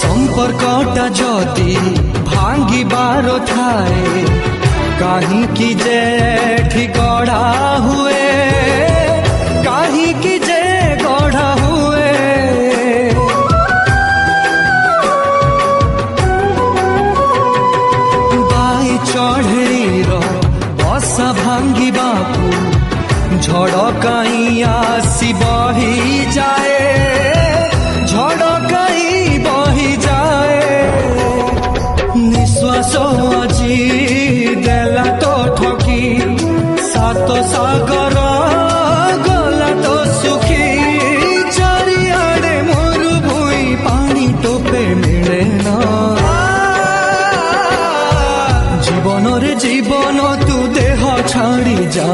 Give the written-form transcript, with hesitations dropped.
संपर्कटा जदि भांगिबार थाए काहींकि जे एठी गढ़ा हुए काहींकि जे गढ़ा हुए बाई चढ़ेईर बसा भांगिबाकू झड़ काई आसी बही जाए झड़ काई बही जाए निश्वास আজি देला तो ठकी सात सागर गला तो सुखी चारिआडे मरुभूमि पानी टोपे मिले ना जीवन रे जीवन तू देह छाड़ी जा।